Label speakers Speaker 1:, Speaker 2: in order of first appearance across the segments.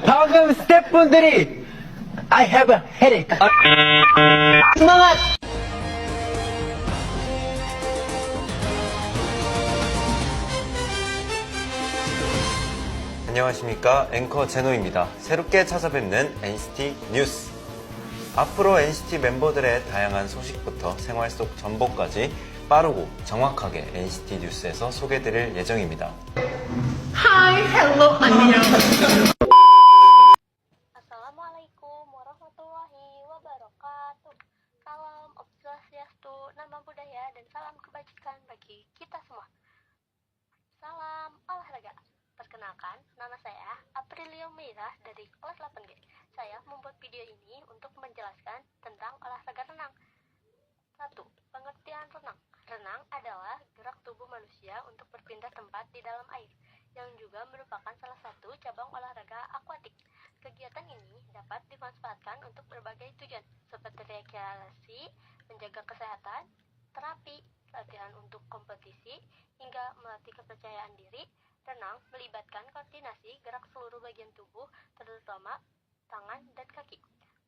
Speaker 1: 방금 스태프분들이 I have a headache. semangat.
Speaker 2: 안녕하십니까, 앵커 제노입니다. 새롭게 찾아뵙는 NCT 뉴스. 앞으로 NCT 멤버들의 다양한 소식부터 생활 속 정보까지 빠르고 정확하게 NCT 뉴스에서 소개드릴 예정입니다.
Speaker 3: Hi, hello, 안녕.
Speaker 4: Assalamualaikum warahmatullahi wabarakatuh. Salam Om Swastiastu, nama budaya dan salam kebajikan bagi kita semua. Salam olahraga. Perkenalkan, nama saya Aprilio Meira dari kelas 8G. Saya membuat video ini untuk menjelaskan tentang olahraga renang. 1. Pengertian renang. Renang adalah gerak tubuh manusia untuk berpindah tempat di dalam air, yang juga merupakan salah satu cabang olahraga akuatik. Kegiatan ini dapat dimanfaatkan untuk berbagai tujuan, seperti rekreasi, menjaga kesehatan, terapi, latihan untuk kompetisi, hingga melatih kepercayaan diri. Renang melibatkan koordinasi gerak seluruh bagian tubuh, terutama tangan dan kaki,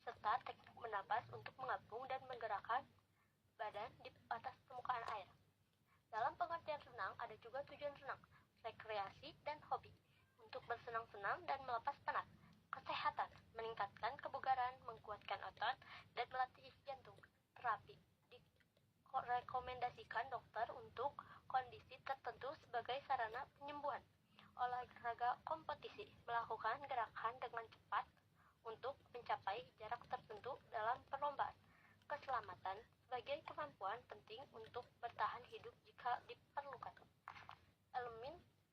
Speaker 4: serta teknik bernapas untuk mengapung dan menggerakkan badan di atas permukaan air. Dalam pengertian renang ada juga tujuan renang, rekreasi, dan hobi, untuk bersenang-senang dan melepas penat. Kesehatan, meningkatkan kebugaran, menguatkan otot, dan melatih jantung. Terapi, direkomendasikan dokter untuk kondisi tertentu sebagai sarana penyembuhan. Olahraga kompetisi, melakukan gerakan dengan cepat untuk mencapai jarak tertentu dalam perlombaan. Keselamatan, sebagai kemampuan penting untuk bertahan hidup jika diperlukan.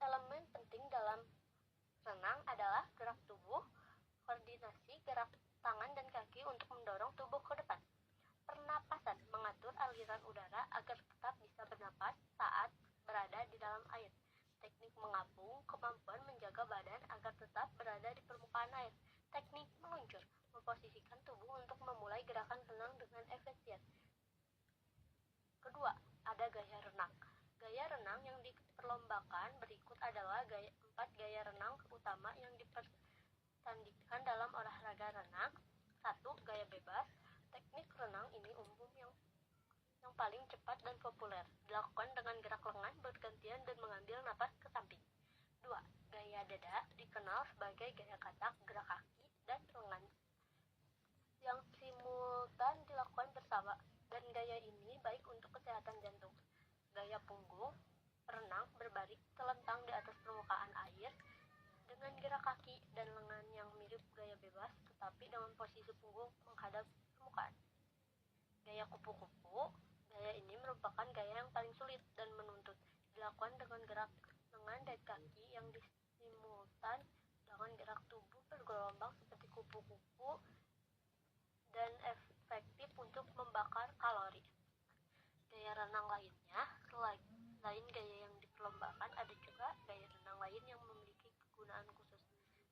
Speaker 4: Elemen penting dalam renang adalah gerak tubuh, koordinasi gerak tangan dan kaki untuk mendorong tubuh ke depan. Pernapasan, mengatur aliran udara agar tetap bisa bernapas saat berada di dalam air. Teknik mengapung, kemampuan menjaga badan agar tetap berada di permukaan air. Teknik meluncur, memposisikan tubuh untuk memulai gerakan renang dengan efisien. Kedua, ada gaya renang. Gaya renang yang diperlombakan berikut adalah 4 gaya renang utama yang dipertandingkan dalam olahraga renang. 1. Gaya bebas. Teknik renang ini umum yang paling cepat dan populer, dilakukan dengan gerak lengan bergantian dan mengambil napas ke samping. 2. Gaya dada, dikenal sebagai gaya katak, gerak kaki dan lengan yang simultan dilakukan bersama, dan gaya ini baik untuk kesehatan jantung. Gaya punggung, renang berbaring telentang di atas permukaan air dengan gerak kaki dan lengan yang mirip gaya bebas, tetapi dengan posisi punggung menghadap permukaan. Gaya kupu-kupu, gaya ini merupakan gaya yang paling sulit dan menuntut, dilakukan dengan gerak lengan dan kaki yang disimultan dengan gerak tubuh bergelombang seperti kupu-kupu dan efektif untuk membakar kalori. Gaya renang lainnya, selain gaya yang diperlombakan, ada juga gaya renang lain yang memiliki kegunaan khusus.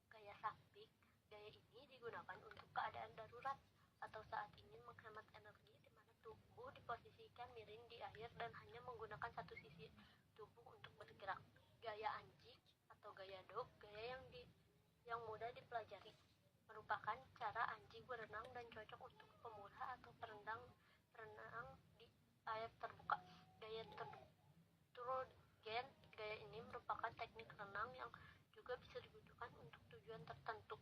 Speaker 4: Gaya sakti, gaya ini digunakan untuk keadaan darurat atau saat ingin menghemat energi, di mana tubuh diposisikan miring di air dan hanya menggunakan satu sisi tubuh untuk bergerak. Gaya anjing atau gaya dog, gaya yang mudah dipelajari, merupakan cara anjing berenang dan cocok untuk pemula atau perenang di air terbuka. Gaya Trojen, gaya ini merupakan teknik renang yang juga bisa digunakan untuk tujuan tertentu.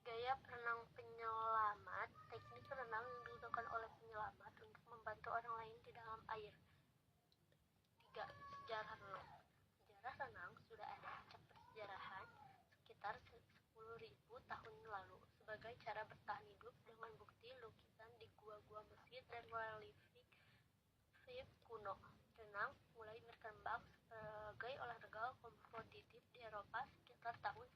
Speaker 4: Gaya renang penyelamat, teknik renang yang digunakan oleh penyelamat untuk membantu orang lain di dalam air. 3. Sejarah renang. Sejarah renang sudah ada sejak persejarahan sekitar 10.000 tahun lalu sebagai cara bertahan hidup dengan bukti lukisan di gua-gua Mesir dan relief kuno. Renang mulai berkembang sebagai olahraga kompetitif di Eropa sekitar tahun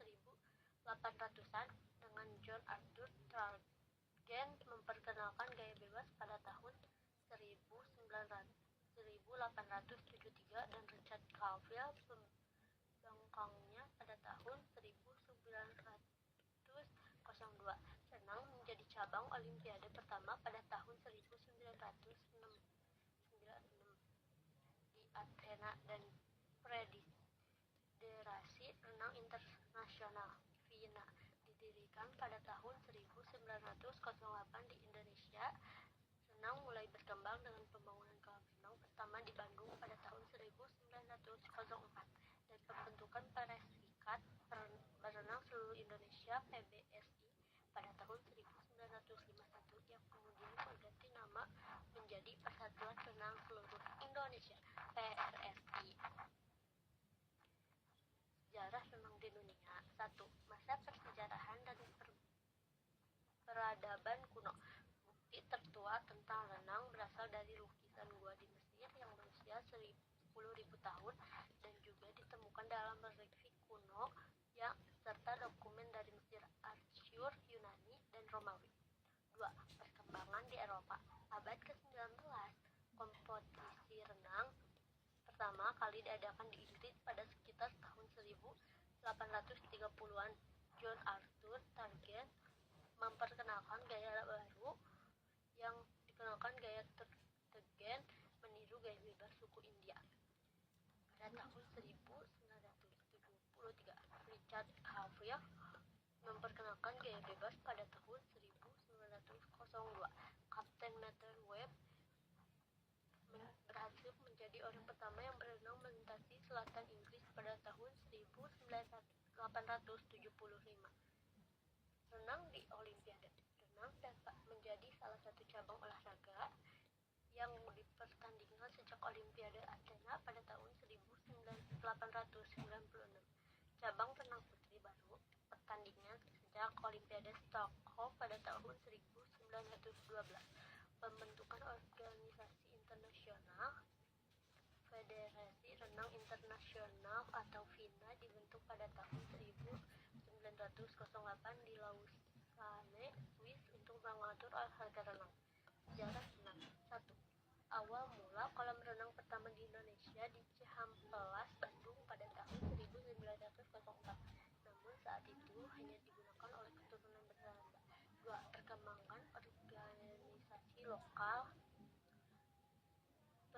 Speaker 4: 1800-an dengan John Arthur Tragen memperkenalkan gaya bebas pada tahun 1873 dan Richard Cavell membangkangnya pada tahun 1902. Renang menjadi cabang olimpiade pertama pada tahun 1996 di Athena dan Freddy Renang Internasional (FINA) didirikan pada tahun 1908 di Indonesia. Renang mulai berkembang dengan pembangunan kolam renang pertama di Bandung pada tahun 1904 dan pembentukan Perserikatan Berenang Seluruh Indonesia (PBSI) pada tahun 1951 yang kemudian berganti nama menjadi Persatuan Renang Seluruh Indonesia (PRSI). Sejarah renang di dunia. 1. Masa persejarahan dan peradaban kuno. Bukti tertua tentang renang berasal dari lukisan gua di Mesir yang berusia 10.000 tahun dan juga ditemukan dalam relief kuno yang serta dokumen dari Mesir, Asyur, Yunani, dan Romawi. 2. Perkembangan di Eropa. Abad ke-19, kompetisi renang pertama kali diadakan di Inggris pada sekitar tahun 1830-an. John Arthur Target memperkenalkan gaya baru yang dikenalkan gaya Tegen meniru gaya bebas suku India. Pada tahun 1973, Richard Havre memperkenalkan gaya bebas pada tahun 1902. Kapten Matthew Webb berhasil menjadi orang pertama yang berenang melintasi selatan Inggris pada tahun 1875. Renang di Olimpiade. Renang dapat menjadi salah satu cabang olahraga yang dipertandingkan sejak Olimpiade Athena pada tahun 1896. Cabang renang putri baru pertandingan sejak Olimpiade Stockholm pada tahun 1912. Pembentukan organisasi internasional. Federasi Renang Internasional atau FINA dibentuk pada tahun 1908 di Lausanne, Swiss untuk mengatur olahraga renang. Sejarah renang. 1. Awal mula kolam renang pertama di Indonesia di Cihampelas, Bandung pada tahun 1904. Namun saat itu hanya digunakan oleh keturunan Belanda. 2. Perkembangan organisasi lokal.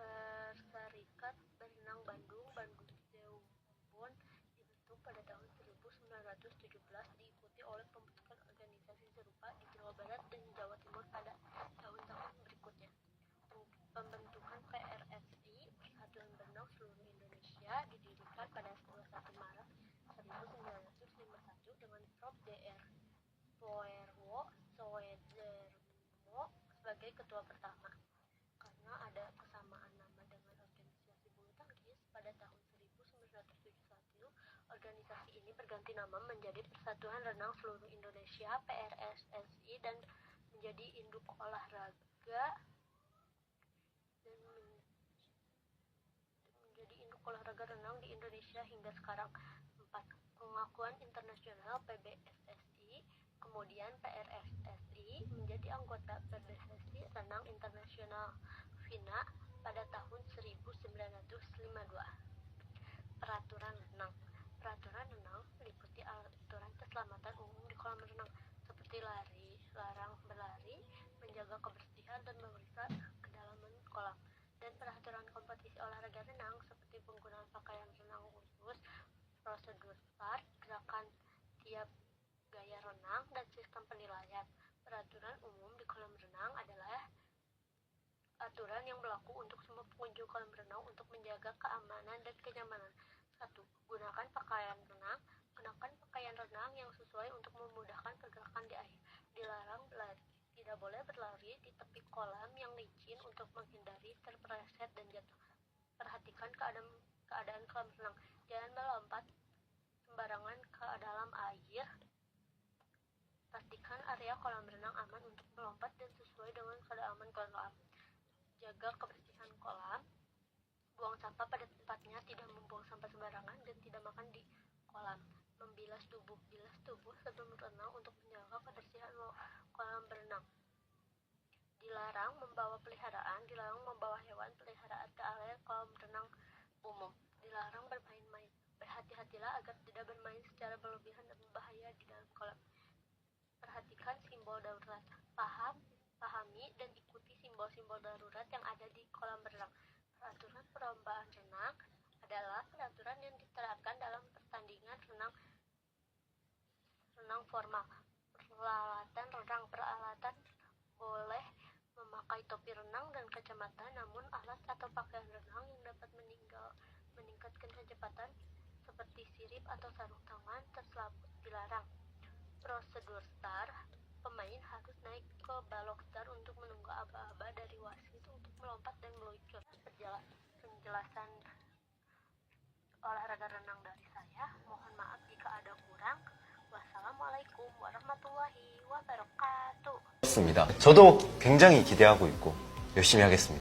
Speaker 4: Perserikat Berenang Bandung, Bandung Cirebon dibentuk pada tahun 1917, diikuti oleh pembentukan organisasi serupa di Jawa Barat dan Jawa Timur pada tahun-tahun berikutnya. Pembentukan PRSI, Persatuan Berenang Seluruh Indonesia, didirikan pada 21 Maret 1951 dengan Prof. Dr. Poerwo Soedermo sebagai ketua pertama. Karena ada kesamaan nama dengan organisasi bulu tangkis, pada tahun 1971 organisasi ini berganti nama menjadi Persatuan Renang Seluruh Indonesia (PRSSI) dan menjadi induk olahraga renang di Indonesia hingga sekarang. 4. Pengakuan internasional PBSSI, kemudian PRSSI menjadi anggota PBSSI Renang Internasional FINA pada tahun 1952. Peraturan renang. Peraturan renang meliputi aturan keselamatan umum di kolam renang seperti lari, larang berlari, menjaga kebersihan dan memeriksa kedalaman kolam, dan peraturan kompetisi olahraga renang seperti penggunaan pakaian renang khusus, prosedur start, gerakan tiap gaya renang, dan sistem penilaian. Peraturan umum di kolam renang adalah aturan yang berlaku untuk semua pengunjung kolam renang untuk menjaga keamanan dan kenyamanan. 1. Gunakan pakaian renang. Kenakan pakaian renang yang sesuai untuk memudahkan pergerakan di air. Dilarang berlari. Tidak boleh berlari di tepi kolam yang licin untuk menghindari terpeleset dan jatuh. Perhatikan keadaan kolam renang. Jangan melompat sembarangan ke dalam air. Pastikan area kolam renang aman untuk melompat dan sesuai dengan kedalaman kolam. Jaga kebersihan kolam. Buang sampah pada tempatnya, tidak membuang sampah sembarangan, dan tidak makan di kolam. Membilas tubuh. Bilas tubuh sebelum berenang untuk menjaga kebersihan kolam berenang. Dilarang membawa peliharaan. Dilarang membawa hewan peliharaan ke area kolam renang umum. Dilarang bermain-main. Berhati-hatilah agar tidak bermain secara berlebihan dan berbahaya di dalam kolam. Perhatikan simbol darurat. Pahami dan ikuti simbol-simbol darurat yang ada di kolam berenang. Peraturan perlombaan renang adalah peraturan yang diterapkan dalam pertandingan dengan renang formal. Peralatan boleh memakai topi renang dan kacamata, namun alas atau pakaian renang yang dapat meningkatkan kecepatan seperti sirip atau sarung tangan terselaput dilarang. Prosedur start: pemain harus naik ke balok start untuk menunggu aba-aba dari wasit untuk melompat dan meluncur. Penjelasan olahraga renang dari saya. Mohon maaf jika ada kurang. Wassalamualaikum warahmatullahi wabarakatuh.
Speaker 2: 좋습니다. 저도 굉장히 기대하고 있고 열심히 하겠습니다.